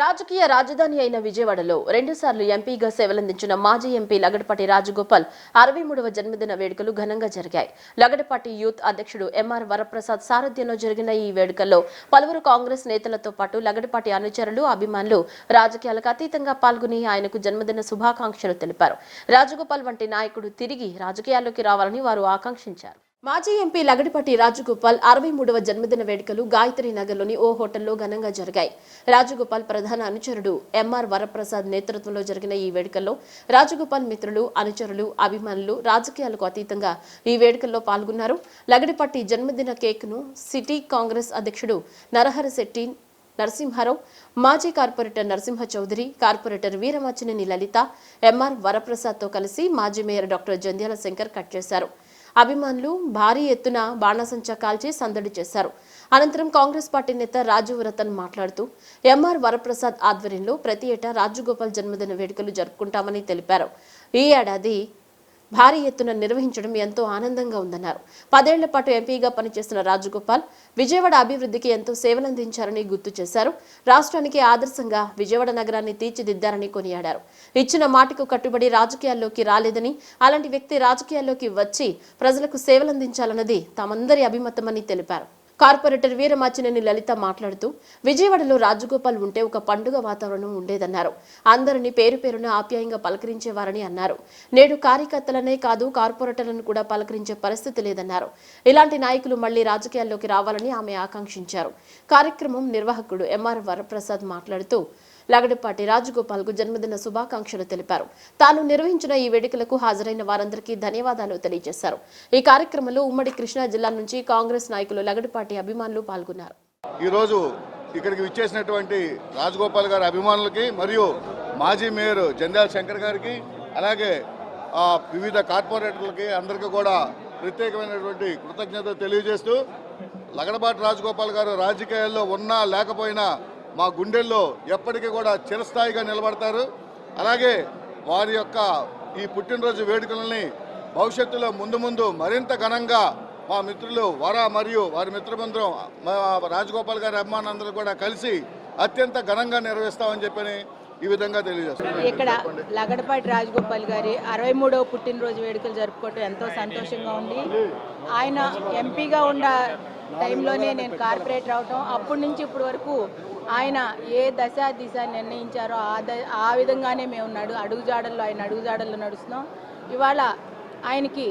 రాజకీయ రాజధాని అయిన విజయవాడలో రెండుసార్లు ఎంపీగా సేవలందించిన మాజీ ఎంపీ లగడపాటి రాజగోపాల్ 63వ జన్మదిన వేడుకలు ఘనంగా జరిగాయి. లగడపాటి యూత్ అధ్యక్షుడు ఎంఆర్ వరప్రసాద్ సారథ్యంలో జరిగిన ఈ వేడుకల్లో పలువురు కాంగ్రెస్ నేతలతో పాటు లగడపాటి అనుచరులు, అభిమానులు రాజకీయాలకు అతీతంగా పాల్గొని ఆయనకు జన్మదిన శుభాకాంక్షలు తెలిపారు. రాజగోపాల్ వంటి నాయకుడు తిరిగి రాజకీయాల్లోకి రావాలని వారు ఆకాంక్షించారు. మాజీ ఎంపీ లగడపాటి రాజగోపాల్ 63వ జన్మదిన వేడుకలు గాయత్రి నగర్లోని ఓ హోటల్లో ఘనంగా జరిగాయి. రాజగోపాల్ ప్రధాన అనుచరుడు ఎంఆర్ వరప్రసాద్ నేతృత్వంలో జరిగిన ఈ వేడుకల్లో రాజగోపాల్ మిత్రులు, అనుచరులు, అభిమానులు రాజకీయాలకు అతీతంగా ఈ వేడుకల్లో పాల్గొన్నారు. లగడపాటి జన్మదిన కేక్ను సిటీ కాంగ్రెస్ అధ్యక్షుడు నరహరశెట్టి నరసింహారావు, మాజీ కార్పొరేటర్ నరసింహ చౌదరి, కార్పొరేటర్ వీరమాచినేని లలిత, ఎంఆర్ వరప్రసాద్తో కలిసి మాజీ mayor doctor Jandhyala Shankar cut చేశారు. అభిమానులు భారీ ఎత్తున బాణాసంచా కాల్చి సందడి చేశారు. అనంతరం కాంగ్రెస్ పార్టీ నేత రాజీవ్ రతన్ మాట్లాడుతూ ఎంఆర్ వరప్రసాద్ ఆధ్వర్యంలో ప్రతి ఏటా రాజగోపాల్ జన్మదిన వేడుకలు జరుపుకుంటామని తెలిపారు. ఈ ఏడాది భారీ ఎత్తున నిర్వహించడం ఎంతో ఆనందంగా ఉందన్నారు. 10 ఏళ్ల పాటు ఎంపీగా పనిచేస్తున్న రాజగోపాల్ విజయవాడ అభివృద్ధికి ఎంతో సేవలందించారని గుర్తు చేశారు. రాష్ట్రానికి ఆదర్శంగా విజయవాడ నగరాన్ని తీర్చిదిద్దారని కొనియాడారు. ఇచ్చిన మాటకు కట్టుబడి రాజకీయాల్లోకి రాలేదని, అలాంటి వ్యక్తి రాజకీయాల్లోకి వచ్చి ప్రజలకు సేవలందించాలన్నది తమందరి అభిమతమని తెలిపారు. కార్పొరేటర్ వీరమాచినేని లలిత మాట్లాడుతూ విజయవాడలో రాజగోపాల్ ఉంటే ఒక పండుగ వాతావరణం ఉండేదన్నారు. అందరినీ పేరు పేరున ఆప్యాయంగా పలకరించేవారని అన్నారు. నేడు కార్యకర్తలనే కాదు కార్పొరేటర్లను కూడా పలకరించే పరిస్థితి లేదన్నారు. ఇలాంటి నాయకులు మళ్లీ రాజకీయాల్లోకి రావాలని ఆమె ఆకాంక్షించారు. కార్యక్రమం నిర్వాహకుడు ఎంఆర్ వరప్రసాద్ మాట్లాడుతూ లగడపాటి రాజగోపాల్కు జన్మదిన శుభాకాంక్షలు తెలిపారు. తాను నిర్వహించిన ఈ వేడుకలకు హాజరైన వారందరికీ ధన్యవాదాలు తెలియజేశారు. ఈ కార్యక్రమంలో ఉమ్మడి కృష్ణా జిల్లా నుంచి కాంగ్రెస్ నాయకులు, లగడపాటి అభిమానులు పాల్గొన్నారు. ఈ రోజు ఇక్కడికి విచ్చేసినటువంటి రాజగోపాల్ గారి అభిమానులకి మరియు మాజీ మేయర్ జంధ్యాల శంకర్ గారికి, అలాగే వివిధ కార్పొరేటర్లకి అందరికీ కూడా ప్రత్యేకమైనటువంటి కృతజ్ఞతలు తెలియజేస్తూ, లగడపాటి రాజగోపాల్ గారు రాజకీయాల్లో ఉన్నా లేకపోయినా మా గుండెల్లో ఎప్పటికీ కూడా చిరస్థాయిగా నిలబడతారు. అలాగే వారి యొక్క ఈ పుట్టినరోజు వేడుకలని భవిష్యత్తులో ముందు మరింత ఘనంగా మా మిత్రులు వర మరియు వారి మిత్రబృందం రాజగోపాల్ గారి అభిమానులందరూ కూడా కలిసి అత్యంత ఘనంగా నిర్వహిస్తామని చెప్పని ఈ విధంగా తెలియజేస్తారు. ఇక్కడ లగడపాటి రాజగోపాల్ గారి 63వ పుట్టినరోజు వేడుకలు జరుపుకోవటం ఎంతో సంతోషంగా ఉంది. ఆయన ఎంపీగా ఉన్న టైంలోనే నేను కార్పొరేటర్ అవటం, అప్పటి నుంచి ఇప్పటి వరకు ఆయన ఏ దశ దిశ నిర్ణయించారో ఆ విధంగానే మేము ఆయన అడుగుజాడల్లో నడుస్తున్నాం. ఇవాళ ఆయనకి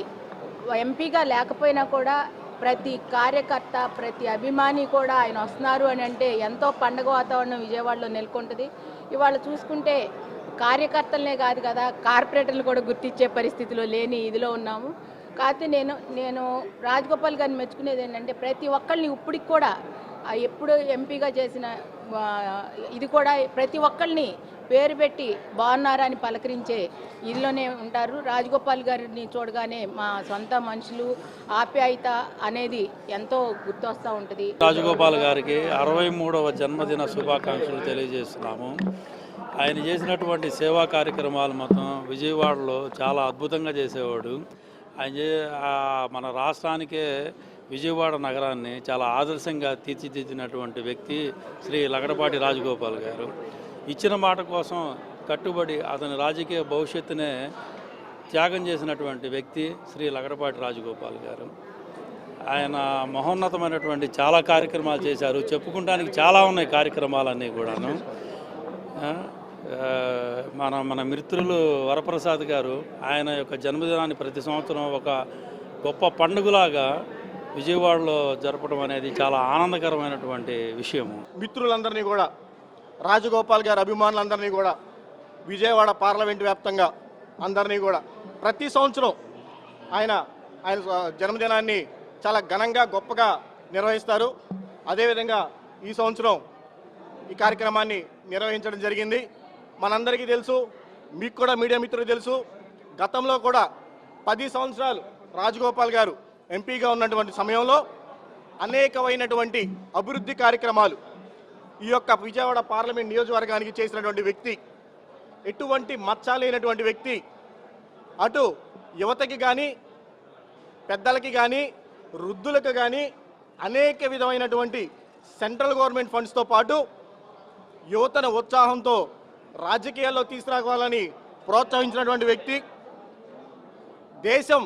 ఎంపీగా లేకపోయినా కూడా ప్రతి కార్యకర్త, ప్రతి అభిమాని కూడా ఆయన వస్తున్నారు అని అంటే ఎంతో పండగ వాతావరణం విజయవాడలో నెలకొంటుంది. ఇవాళ చూసుకుంటే కార్యకర్తలనే కాదు కదా, కార్పొరేటర్లు కూడా గుర్తించే పరిస్థితిలో లేని ఇదిలో ఉన్నాము. కాకపోతే నేను రాజగోపాల్ గారిని మెచ్చుకునేది ఏంటంటే ప్రతి ఒక్కరిని ఇప్పటికి కూడా ఎప్పుడు ఎంపీగా చేసిన ఇది కూడా ప్రతి ఒక్కరిని పేరు పెట్టి బాగున్నారా అని పలకరించే ఇదిలోనే ఉంటారు. రాజగోపాల్ గారిని చూడగానే మా సొంత మనుషులు ఆప్యాయత అనేది ఎంతో గుర్తొస్తూ ఉంటుంది. రాజగోపాల్ గారికి 63వ జన్మదిన శుభాకాంక్షలు తెలియజేస్తున్నాము. ఆయన చేసినటువంటి సేవా కార్యక్రమాలు మొత్తం విజయవాడలో చాలా అద్భుతంగా చేసేవాడు. ఆయన మన రాష్ట్రానికే విజయవాడ నగరాన్ని చాలా ఆదర్శంగా తీర్చిదిద్దినటువంటి వ్యక్తి శ్రీ లగడపాటి రాజగోపాల్ గారు. ఇచ్చిన మాట కోసం కట్టుబడి అతని రాజకీయ భవిష్యత్తునే త్యాగం చేసినటువంటి వ్యక్తి శ్రీ లగడపాటి రాజగోపాల్ గారు. ఆయన మహోన్నతమైనటువంటి చాలా కార్యక్రమాలు చేశారు. చెప్పుకుంటానికి చాలా ఉన్నాయి కార్యక్రమాలన్నీ కూడాను. మన మిత్రులు వరప్రసాద్ గారు ఆయన యొక్క జన్మదినాన్ని ప్రతి సంవత్సరం ఒక గొప్ప పండుగలాగా విజయవాడలో జరపడం అనేది చాలా ఆనందకరమైనటువంటి విషయము. మిత్రులందరినీ కూడా, రాజగోపాల్ గారి అభిమానులందరినీ కూడా, విజయవాడ పార్లమెంట్ వ్యాప్తంగా అందరినీ కూడా ప్రతి సంవత్సరం ఆయన జన్మదినాన్ని చాలా ఘనంగా గొప్పగా నిర్వహిస్తారు. అదేవిధంగా ఈ సంవత్సరం ఈ కార్యక్రమాన్ని నిర్వహించడం జరిగింది. మనందరికీ తెలుసు, మీకు కూడా మీడియా మిత్రులకు తెలుసు, గతంలో కూడా 10 సంవత్సరాలు రాజగోపాల్ గారు ఎంపీగా ఉన్నటువంటి సమయంలో అనేకమైనటువంటి అభివృద్ధి కార్యక్రమాలు ఈ యొక్క విజయవాడ పార్లమెంట్ నియోజకవర్గానికి చేసినటువంటి వ్యక్తి, ఎటువంటి మచ్చ లేనటువంటి వ్యక్తి. అటు యువతకి కానీ, పెద్దలకి కానీ, వృద్ధులకు కానీ అనేక విధమైనటువంటి సెంట్రల్ గవర్నమెంట్ ఫండ్స్తో పాటు యువతను ఉత్సాహంతో రాజకీయాల్లో తీసుకురావాలని ప్రోత్సహించినటువంటి వ్యక్తి. దేశం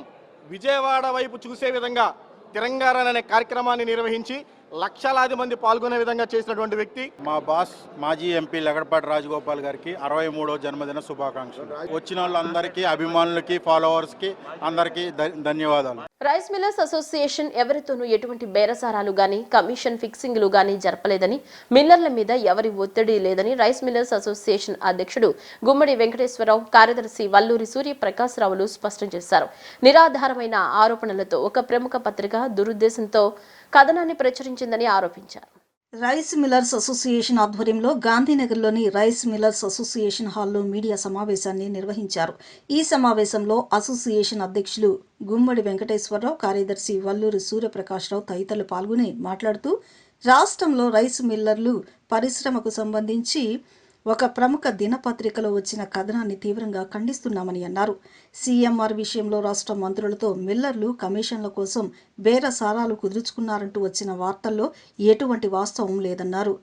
విజయవాడ వైపు చూసే విధంగా తిరంగారణ అనే కార్యక్రమాన్ని నిర్వహించి లక్షలాది మంది పాల్గొనే విధంగా చేసినటువంటి వ్యక్తి. మా బాస్ మాజీ ఎంపీ లగడపాటి రాజగోపాల్ గారికి 63వ జన్మదిన శుభాకాంక్షలు. వచ్చిన వాళ్ళందరికీ, అభిమానులకి, ఫాలోవర్స్కి అందరికీ ధన్యవాదాలు. రైస్ మిల్లర్స్ అసోసియేషన్ ఎవరితోనూ ఎటువంటి బేరసారాలు గాని, కమిషన్ ఫిక్సింగ్లు గాని జరపలేదని, మిల్లర్ల మీద ఎవరి ఒత్తిడి లేదని రైస్ మిల్లర్స్ అసోసియేషన్ అధ్యక్షుడు గుమ్మడి వెంకటేశ్వరరావు, కార్యదర్శి వల్లూరి సూర్యప్రకాశరావులు స్పష్టం చేశారు. నిరాధారమైన ఆరోపణలతో ఒక ప్రముఖ పత్రిక దురుద్దేశంతో కథనాన్ని ప్రచురించిందని ఆరోపించారు. రైస్ మిల్లర్స్ అసోసియేషన్ ఆధ్వర్యంలో గాంధీనగర్లోని రైస్ మిల్లర్స్ అసోసియేషన్ హాల్లో మీడియా సమావేశాన్ని నిర్వహించారు. ఈ సమావేశంలో అసోసియేషన్ అధ్యక్షులు గుమ్మడి వెంకటేశ్వరరావు, కార్యదర్శి వల్లూరి సూర్యప్రకాశరావు తదితరులు పాల్గొని మాట్లాడుతూ, రాష్ట్రంలో రైస్ మిల్లర్లు పరిశ్రమకు సంబంధించి ఒక ప్రముఖ దినపత్రికలో వచ్చిన కథనాన్ని తీవ్రంగా ఖండిస్తున్నామని అన్నారు. సీఎంఆర్ విషయంలో రాష్ట్ర మంత్రులతో మిల్లర్లు కమిషన్ల కోసం బేరసారాలు కుదుర్చుకున్నారంటూ వచ్చిన వార్తల్లో ఎటువంటి వాస్తవం లేదన్నారు.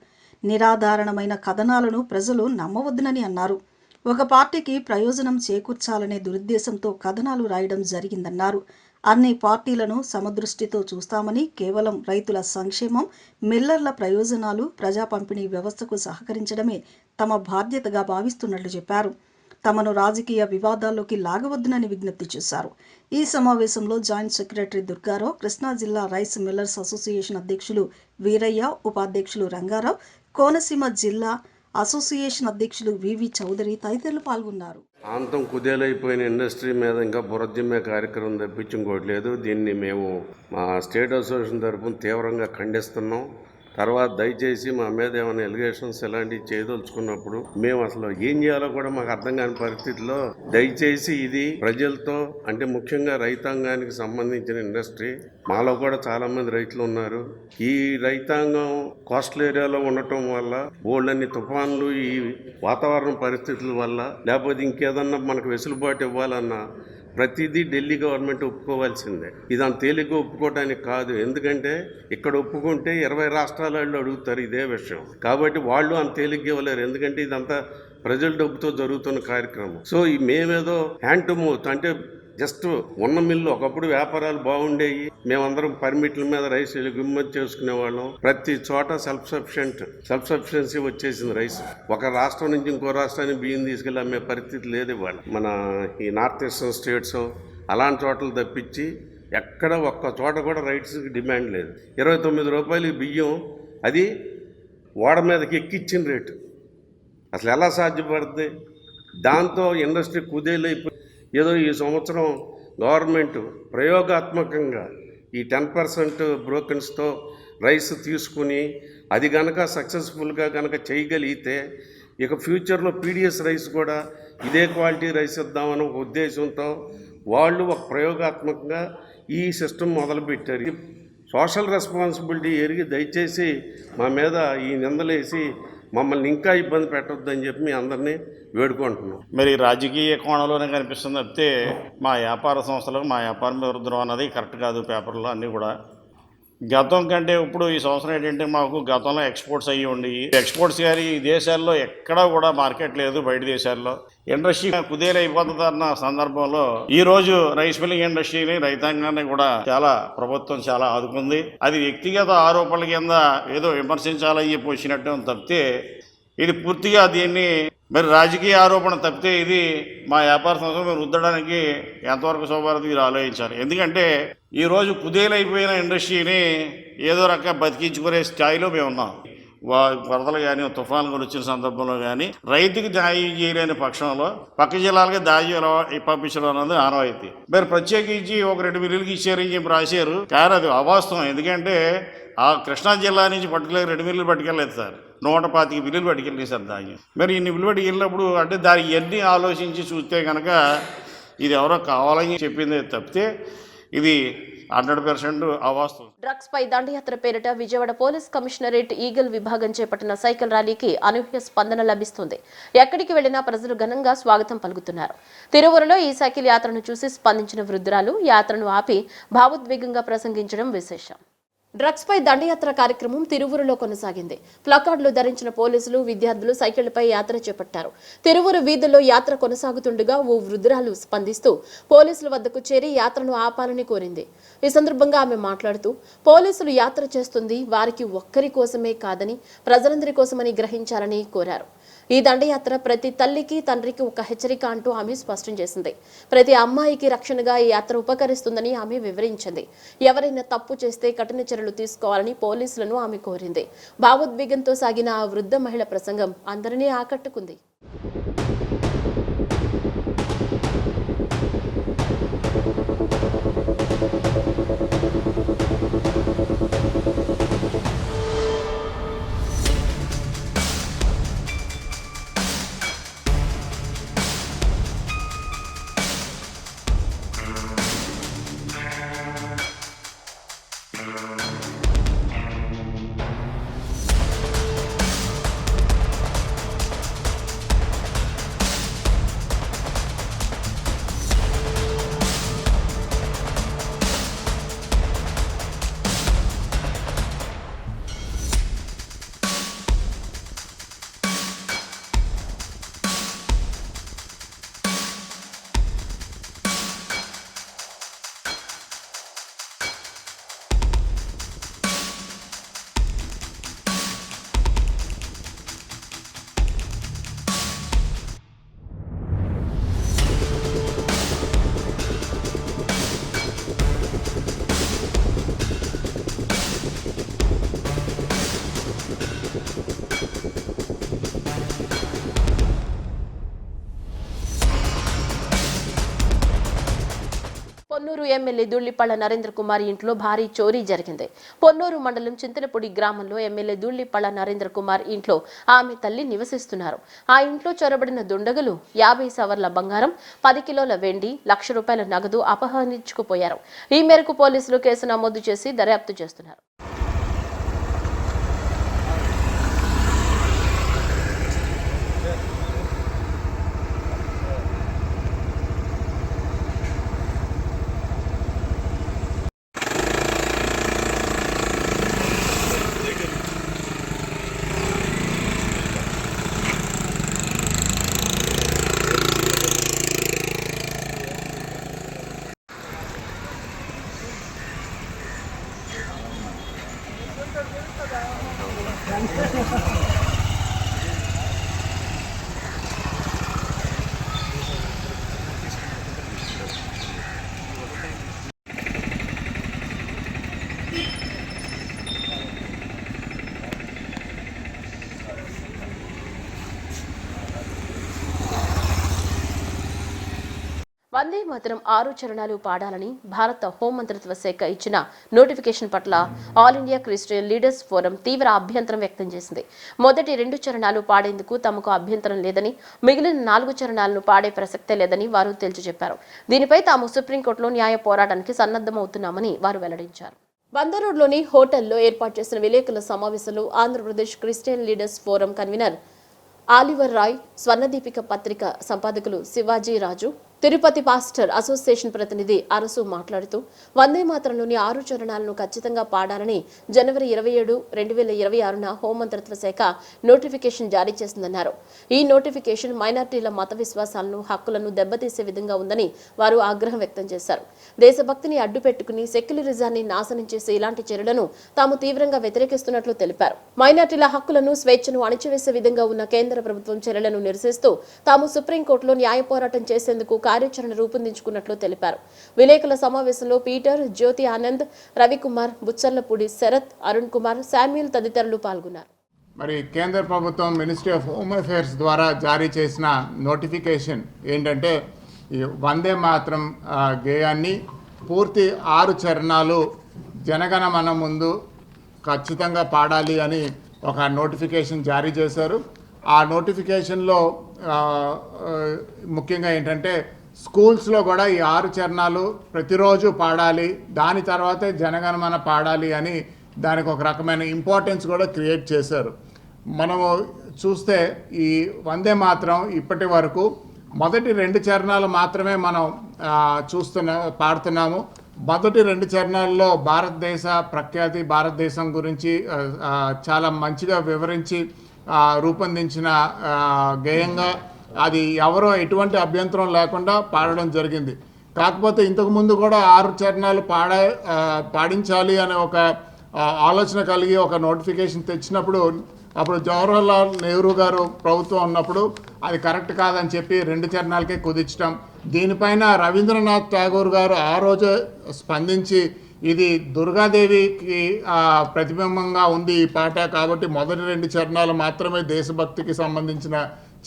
నిరాధారణమైన కథనాలను ప్రజలు నమ్మవద్దునని అన్నారు. ఒక పార్టీకి ప్రయోజనం చేకూర్చాలనే దురుద్దేశంతో కథనాలు రాయడం జరిగిందన్నారు. అన్ని పార్టీలను సమదృష్టితో చూస్తామని, కేవలం రైతుల సంక్షేమం, మిల్లర్ల ప్రయోజనాలు, ప్రజా పంపిణీ వ్యవస్థకు సహకరించడమే తమ బాధ్యతగా భావిస్తున్నట్లు చెప్పారు. తమను రాజకీయ వివాదాల్లోకి లాగవద్దునని విజ్ఞప్తి చేశారు. ఈ సమావేశంలో జాయింట్ సెక్రటరీ దుర్గారావు, కృష్ణా జిల్లా రైస్ మిల్లర్స్ అసోసియేషన్ అధ్యక్షులు వీరయ్య, ఉపాధ్యక్షులు రంగారావు, కోనసీమ జిల్లా అసోసియేషన్ అధ్యక్షులు వివి చౌదరి తదితరులు పాల్గొన్నారు. ప్రాంతం కుదేలైపోయిన ఇండస్ట్రీ మీద ఇంకా బురద్దిమ్మే కార్యక్రమం తప్పించి ఇంకోటి లేదు. దీన్ని మేము మా స్టేట్ అసోసియేషన్ తరఫున తీవ్రంగా ఖండిస్తున్నాం. తర్వాత దయచేసి మా మీద ఏమైనా ఎలిగేషన్స్ ఇలాంటివి చేయదలుచుకున్నప్పుడు మేము అసలు ఏం చేయాలో కూడా మాకు అర్థం కాని పరిస్థితిలో దయచేసి ఇది ప్రజలతో, అంటే ముఖ్యంగా రైతాంగానికి సంబంధించిన ఇండస్ట్రీ. మాలో కూడా చాలా మంది రైతులు ఉన్నారు. ఈ రైతాంగం కోస్టల్ ఏరియాలో ఉండటం వల్ల బోళ్ళన్ని తుఫాన్లు, ఈ వాతావరణ పరిస్థితుల వల్ల, లేకపోతే ఇంకేదన్నా మనకు వెసులుబాటు ఇవ్వాలన్నా ప్రతిదీ ఢిల్లీ గవర్నమెంట్ ఒప్పుకోవాల్సిందే. ఇది అంత తేలిగ్గా ఒప్పుకోవడానికి కాదు. ఎందుకంటే ఇక్కడ ఒప్పుకుంటే 20 రాష్ట్రాల వాళ్ళు అడుగుతారు ఇదే విషయం. కాబట్టి వాళ్ళు అంత తేలిగ్గా ఇవ్వలేరు. ఎందుకంటే ఇదంతా ప్రజల డబ్బుతో జరుగుతున్న కార్యక్రమం. సో ఈ మేమేదో హ్యాండ్ టు మౌత్, అంటే జస్ట్ ఉన్న మిల్లు, ఒకప్పుడు వ్యాపారాలు బాగుండేవి, మేమందరం పర్మిట్ల మీద రైస్ ఎగుమతి చేసుకునేవాళ్ళం. ప్రతి చోట సెల్ఫ్-సఫిషియన్సీ వచ్చేసింది రైస్. ఒక రాష్ట్రం నుంచి ఇంకో రాష్ట్రానికి బియ్యం తీసుకెళ్ళి అమ్మే పరిస్థితి లేదు ఇవాళ. మన ఈ నార్త్ ఈస్టర్న్ స్టేట్స్ అలాంటి చోట్ల తప్పించి ఎక్కడ ఒక్క చోట కూడా రైట్స్కి డిమాండ్ లేదు. 29 రూపాయలు బియ్యం, అది ఓడ మీదకి ఎక్కిచ్చిన రేటు. అసలు ఎలా సాధ్యపడుతుంది? దాంతో ఇండస్ట్రీ కుదేలైపోయి ఏదో ఈ సంవత్సరం గవర్నమెంట్ ప్రయోగాత్మకంగా ఈ 10% బ్రోకన్స్తో రైస్ తీసుకుని అది కనుక సక్సెస్ఫుల్గా కనుక చేయగలిగితే ఇక ఫ్యూచర్లో పీడిఎస్ రైస్ కూడా ఇదే క్వాలిటీ రైస్ ఇద్దామని ఒక ఉద్దేశంతో వాళ్ళు ఒక ప్రయోగాత్మకంగా ఈ సిస్టమ్ మొదలుపెట్టారు. సోషల్ రెస్పాన్సిబిలిటీ ఎరిగి దయచేసి మా మీద ఈ నిందలేసి మమ్మల్ని ఇంకా ఇబ్బంది పెట్టొద్దని చెప్పి మీ అందరినీ వేడుకుంటున్నాం. మరి రాజకీయ కోణంలోనే కనిపిస్తుంది తప్పితే మా వ్యాపార సంస్థలకు మా వ్యాపారం విరుద్ధం అన్నది కరెక్ట్ కాదు. పేపర్లో అన్నీ కూడా గతం కంటే ఇప్పుడు ఈ సంవత్సరం ఏంటంటే మాకు గతంలో ఎక్స్పోర్ట్స్ అయ్యి ఉండి, ఎక్స్పోర్ట్స్ కానీ ఈ దేశాల్లో ఎక్కడా కూడా మార్కెట్ లేదు. బయట దేశాల్లో ఇండస్ట్రీ కుదేలైపోతుందన్న సందర్భంలో ఈ రోజు రైస్ మిల్లింగ్ ఇండస్ట్రీని, రైతాంగాన్ని కూడా ప్రభుత్వం చాలా ఆదుకుంది. అది వ్యక్తిగత ఆరోపణల కింద ఏదో విమర్శించాలని చెప్పి వచ్చినట్టు తప్పితే ఇది పూర్తిగా దీన్ని మరి రాజకీయ ఆరోపణ తప్పితే ఇది మా వ్యాపార సంస్థను రుద్దడానికి ఎంతవరకు శోభారతి మీరు ఆలోచించాలి. ఎందుకంటే ఈరోజు కుదేలైపోయిన ఇండస్ట్రీని ఏదో రకంగా బతికించుకునే స్థాయిలో మేము ఉన్నాం. వరదలు కానీ తుఫాన్లు వచ్చిన సందర్భంలో కానీ రైతుకి న్యాయం చేయలేని పక్షంలో పక్క జిల్లాలకి దాయి పంపించడం అన్నది ఆనవాయితీ. మరి ప్రత్యేకించి ఒక 2 మిల్లులకి ఇచ్చారని చెప్పి రాశారు. కానీ అది అవాస్తవం. ఎందుకంటే ఆ కృష్ణా జిల్లా నుంచి పట్టుకెళ్ళి 2 మిల్లులు పట్టుకెళ్ళలేదు సార్, 125 మిల్లులు పట్టుకెళ్ళి సార్ ధాన్యం. మరి ఇన్ని మిల్లు పట్టుకెళ్ళినప్పుడు అంటే దాన్ని ఇవన్నీ ఆలోచించి చూస్తే కనుక ఇది ఎవరో కావాలని చెప్పింది తప్పితే ఇది 100% అవాస్తవం. డ్రగ్స్ పై దండయాత్ర పేరిట విజయవాడ పోలీస్ కమిషనరేట్ ఈగల్ విభాగం చేపట్టిన సైకిల్ ర్యాలీకి అనూహ్య స్పందన లభిస్తుంది. ఎక్కడికి వెళ్లినా ప్రజలు ఘనంగా స్వాగతం పలుకుతున్నారు. తిరువురులో ఈ సైకిల్ యాత్రను చూసి స్పందించిన వృద్ధురాలు యాత్రను ఆపి భావోద్వేగంగా ప్రసంగించడం విశేషం. డ్రగ్స్ పై దండయాత్ర కార్యక్రమం తిరువురులో కొనసాగింది. ప్లకార్డులు ధరించిన పోలీసులు, విద్యార్థులు సైకిళ్లపై యాత్ర చేపట్టారు. తిరువురు వీధుల్లో యాత్ర కొనసాగుతుండగా ఓ వృద్ధురాలు స్పందిస్తూ పోలీసుల వద్దకు చేరి యాత్రను ఆపాలని కోరింది. ఈ సందర్భంగా ఆమె మాట్లాడుతూ, పోలీసులు యాత్ర చేస్తుంది వారికి ఒక్కరి కోసమే కాదని ప్రజలందరి కోసమని గ్రహించాలని కోరారు. ఈ దండయాత్ర ప్రతి తల్లికి, తండ్రికి ఒక హెచ్చరిక అంటూ ఆమె స్పష్టం చేసింది. ప్రతి అమ్మాయికి రక్షణగా ఈ యాత్ర ఉపకరిస్తుందని ఆమె వివరించింది. ఎవరైనా తప్పు చేస్తే కఠిన చర్యలు తీసుకోవాలని పోలీసులను ఆమె కోరింది. భావోద్వేగంతో సాగిన ఆ వృద్ధ మహిళ ప్రసంగం అందరినీ ఆకట్టుకుంది. పొన్నూరు ఎమ్మెల్యే ధూళిపళ్ల నరేంద్ర కుమార్ ఇంట్లో భారీ చోరీ జరిగింది. పొన్నూరు మండలం చింతలపూడి గ్రామంలో ఎమ్మెల్యే ధూళిపళ్ల నరేంద్ర కుమార్ ఇంట్లో ఆమె తల్లి నివసిస్తున్నారు. ఆ ఇంట్లో చొరబడిన దుండగులు 50 సవర్ల బంగారం, 10 కిలోల వెండి, ₹1,00,000 నగదు అపహరించుకుపోయారు. ఈ మేరకు పోలీసులు కేసు నమోదు చేసి దర్యాప్తు చేస్తున్నారు. వందే మాతరం 6 చరణాలు పాడాలని భారత హోంమంత్రిత్వ శాఖ ఇచ్చిన నోటిఫికేషన్ పట్ల all India Christian leaders forum తీవ్ర అభ్యంతరం వ్యక్తం చేసింది. మొదటి 2 చరణాలు పాడేందుకు తమకు అభ్యంతరం లేదని, మిగిలిన 4 చరణాలను పాడే ప్రసక్తే లేదని వారు తేల్చి చెప్పారు. దీనిపై తాము సుప్రీంకోర్టులో న్యాయ పోరాటానికి సన్నద్ధమవుతున్నామని వారు వెల్లడించారు. బందరోడ్లోని హోటల్లో ఏర్పాటు చేసిన విలేకరుల సమావేశంలో Andhra Pradesh Christian leaders forum convener Oliver Roy, స్వర్ణదీపిక పత్రిక సంపాదకులు శివాజీ రాజు, తిరుపతి పాస్టర్ అసోసియేషన్ ప్రతినిధి అరసు మాట్లాడుతూ, వందే మాతరంలోని 6 చరణాలను ఖచ్చితంగా పాడాలని జనవరి 27, 2026న హోంమంత్రిత్వ శాఖ నోటిఫికేషన్ జారీ చేసిందన్నారు. ఈ నోటిఫికేషన్ మైనార్టీల మత విశ్వాసాలను, హక్కులను దెబ్బతీసే విధంగా ఉందని వారు ఆగ్రహం వ్యక్తం చేశారు. దేశభక్తిని అడ్డుపెట్టుకుని సెక్యులరిజాన్ని నాశనం చేసే ఇలాంటి చర్యలను తాము తీవ్రంగా వ్యతిరేకిస్తున్నట్లు తెలిపారు. మైనార్టీల హక్కులను, స్వేచ్ఛను అణిచివేసే విధంగా ఉన్న కేంద్ర ప్రభుత్వం చర్యలను నిరసిస్తూ తాము సుప్రీంకోర్టులో న్యాయ పోరాటం చేసేందుకు కార్యాచరణ రూపొందించుకున్నట్లు తెలిపారు. విలేకరుల సమావేశంలో పీటర్, జ్యోతి ఆనంద్, రవికుమార్, బుచ్చర్లపూడి శరత్, అరుణ్ కుమార్, శామ్యూల్ తదితరులు పాల్గొన్నారు. మరి కేంద్ర ప్రభుత్వం మినిస్ట్రీ ఆఫ్ హోమ్ అఫైర్స్ ద్వారా జారీ చేసిన నోటిఫికేషన్ ఏంటంటే, ఈ వందే మాతరం గేయాన్ని పూర్తి 6 చరణాలు జనగణమన ముందు ఖచ్చితంగా పాడాలి అని ఒక నోటిఫికేషన్ జారీ చేశారు. ఆ నోటిఫికేషన్లో ముఖ్యంగా ఏంటంటే, స్కూల్స్లో కూడా ఈ 6 చరణాలు ప్రతిరోజు పాడాలి, దాని తర్వాతే జనగణమన పాడాలి అని దానికి ఒక రకమైన ఇంపార్టెన్స్ కూడా క్రియేట్ చేశారు. మనము చూస్తే ఈ వందే మాతరం ఇప్పటి వరకు మొదటి 2 చరణాలు మాత్రమే మనం పాడుతున్నాము. మొదటి 2 చరణాల్లో భారతదేశ ప్రఖ్యాతి, భారతదేశం గురించి చాలా మంచిగా వివరించి రూపొందించిన గేయంగా అది ఎవరో ఎటువంటి అభ్యంతరం లేకుండా పాడడం జరిగింది. కాకపోతే ఇంతకుముందు కూడా 6 చరణాలు పాడించాలి అనే ఒక ఆలోచన కలిగి ఒక నోటిఫికేషన్ తెచ్చినప్పుడు అప్పుడు జవహర్లాల్ నెహ్రూ గారు ప్రభుత్వం ఉన్నప్పుడు అది కరెక్ట్ కాదని చెప్పి 2 చరణాలకే కుదించడం. దీనిపైన రవీంద్రనాథ్ ఠాగూర్ గారు ఆ రోజు స్పందించి ఇది దుర్గాదేవికి ప్రతిబింబంగా ఉంది ఈ పాట, కాబట్టి మొదటి 2 చరణాలు మాత్రమే దేశభక్తికి సంబంధించిన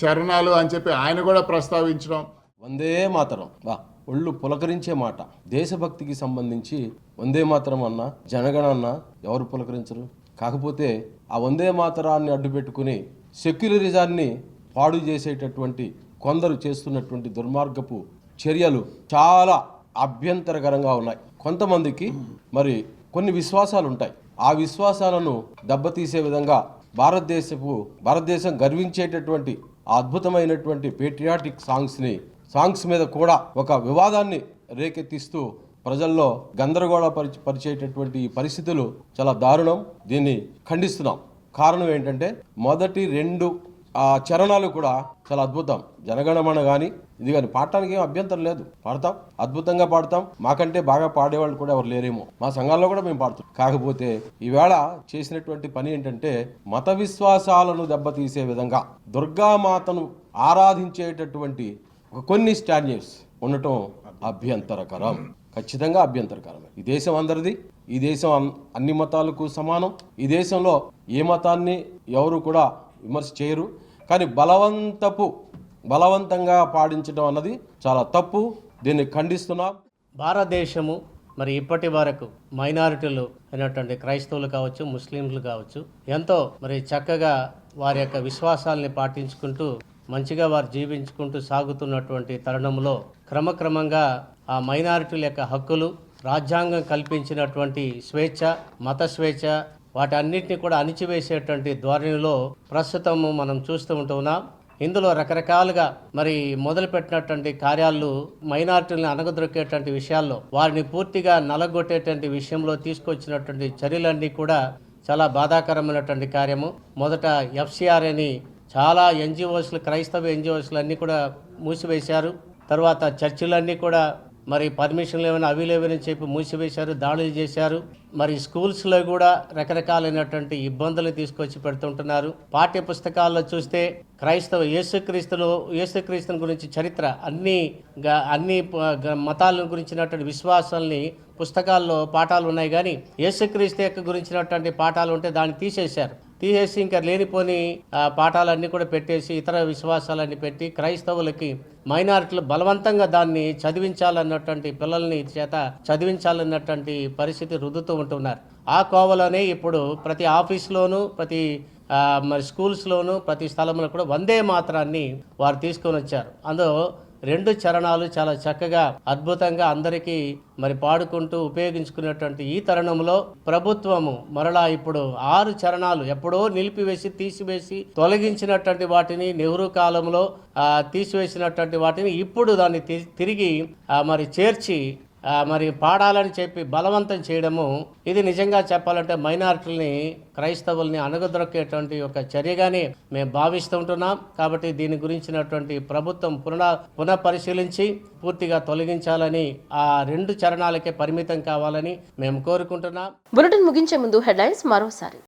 చరణాలు అని చెప్పి ఆయన కూడా ప్రస్తావించడం. వందే మాతరం ఒళ్ళు పులకరించే మాట. దేశభక్తికి సంబంధించి వందే మాతరం అన్నా జనగణ అన్నా ఎవరు పులకరించరు? కాకపోతే ఆ వందే మాతరాన్ని అడ్డుపెట్టుకుని సెక్యులరిజాన్ని పాడు చేసేటటువంటి కొందరు చేస్తున్నటువంటి దుర్మార్గపు చర్యలు చాలా అభ్యంతరకరంగా ఉన్నాయి. కొంతమందికి మరి కొన్ని విశ్వాసాలు ఉంటాయి. ఆ విశ్వాసాలను దెబ్బతీసే విధంగా భారతదేశం గర్వించేటటువంటి అద్భుతమైనటువంటి పేట్రియాటిక్ సాంగ్స్ మీద కూడా ఒక వివాదాన్ని రేకెత్తిస్తూ ప్రజల్లో గందరగోళ పరిచేటటువంటి ఈ పరిస్థితులు చాలా దారుణం. దీన్ని ఖండిస్తున్నాం. కారణం ఏంటంటే మొదటి 2 చరణాలు కూడా చాలా అద్భుతం. జనగణమన కానీ ఇది కానీ పాడటానికి ఏం అభ్యంతరం లేదు, పాడతాం, అద్భుతంగా పాడతాం. మాకంటే బాగా పాడేవాళ్ళు కూడా ఎవరు లేరేమో, మా సంఘాల్లో కూడా మేము పాడుతాం. కాకపోతే ఈవేళ చేసినటువంటి పని ఏంటంటే మత విశ్వాసాలను దెబ్బతీసే విధంగా దుర్గామాతను ఆరాధించేటటువంటి కొన్ని స్టాండర్డ్స్ ఉండటం అభ్యంతరకరం, ఖచ్చితంగా అభ్యంతరకరమే. ఈ దేశం అందరిది, ఈ దేశం అన్ని మతాలకు సమానం. ఈ దేశంలో ఏ మతాన్ని ఎవరు కూడా విమర్శ చేయరు. కానీ బలవంతంగా పాడించడం అన్నది చాలా తప్పు. దీన్ని ఖండిస్తున్నాం. భారతదేశము మరి ఇప్పటి వరకు మైనారిటీలు అయినటువంటి క్రైస్తవులు కావచ్చు, ముస్లింలు కావచ్చు, ఎంతో మరి చక్కగా వారి యొక్క విశ్వాసాలని పాటించుకుంటూ మంచిగా వారు జీవించుకుంటూ సాగుతున్నటువంటి తరుణంలో క్రమక్రమంగా ఆ మైనారిటీల యొక్క హక్కులు, రాజ్యాంగం కల్పించినటువంటి స్వేచ్ఛ, మత స్వేచ్ఛ, వాటన్నిటిని కూడా అణిచివేసేటువంటి ధోరణిలో ప్రస్తుతం మనం చూస్తూ ఉంటున్నాం. ఇందులో రకరకాలుగా మరి మొదలుపెట్టినటువంటి కార్యాలు మైనారిటీలను అణగదొక్కేటువంటి విషయాల్లో వారిని పూర్తిగా నలగొట్టేటువంటి విషయంలో తీసుకొచ్చినటువంటి చర్యలన్నీ కూడా చాలా బాధాకరమైనటువంటి కార్యము. మొదట FCR అని చాలా ఎన్జిఓస్లు, క్రైస్తవ ఎన్జిఓస్లు అన్నీ కూడా మూసివేశారు. తర్వాత చర్చిలన్నీ కూడా మరి పర్మిషన్లు ఏమైనా అవి లేవని చెప్పి మూసివేశారు, దాడులు చేశారు. మరి స్కూల్స్లో కూడా రకరకాలైనటువంటి ఇబ్బందులు తీసుకొచ్చి పెడుతుంటున్నారు. పాఠ్య పుస్తకాల్లో చూస్తే క్రైస్తవ యేసుక్రీస్తుని గురించి చరిత్ర అన్ని మతాల గురించినటువంటి విశ్వాసాలని పుస్తకాల్లో పాఠాలు ఉన్నాయి, కానీ యేసుక్రీస్తు యొక్క గురించినటువంటి పాఠాలు ఉంటే దాన్ని తీసేసి ఇంకా లేనిపోని పాఠాలన్నీ కూడా పెట్టేసి ఇతర విశ్వాసాలన్నీ పెట్టి క్రైస్తవులకి మైనారిటీలు బలవంతంగా దాన్ని చదివించాలన్నటువంటి పిల్లల్ని చేత చదివించాలన్నటువంటి పరిస్థితి రుద్దుతూ ఉంటున్నారు. ఆ కోవలోనే ఇప్పుడు ప్రతి ఆఫీస్లోనూ, ప్రతి మరి స్కూల్స్లోనూ, ప్రతి స్థలంలో కూడా వందే మాతరాన్ని వారు తీసుకొని వచ్చారు. అందులో 2 చరణాలు చాలా చక్కగా అద్భుతంగా అందరికీ మరి పాడుకుంటూ ఉపయోగించుకునేటువంటి ఈ తరుణంలో ప్రభుత్వము మరలా ఇప్పుడు 6 చరణాలు ఎప్పుడో నిలిపివేసి తీసివేసి తొలగించినటువంటి వాటిని, నెహ్రూ కాలంలో తీసివేసినటువంటి వాటిని ఇప్పుడు దాన్ని తిరిగి మరి చేర్చి మరి పాడాలని చెప్పి బలవంతం చేయడము, ఇది నిజంగా చెప్పాలంటే మైనారిటీలని, క్రైస్తవుల్ని అణగదొక్కేటువంటి ఒక చర్యగానే మేము భావిస్తుంటున్నాం. కాబట్టి దీని గురించినటువంటి ప్రభుత్వం పునఃపరిశీలించి పూర్తిగా తొలగించాలని, ఆ 2 చరణాలకే పరిమితం కావాలని మేము కోరుకుంటున్నాం. బులెటిన్ ముగించే ముందు హెడ్లైన్స్ మరోసారి.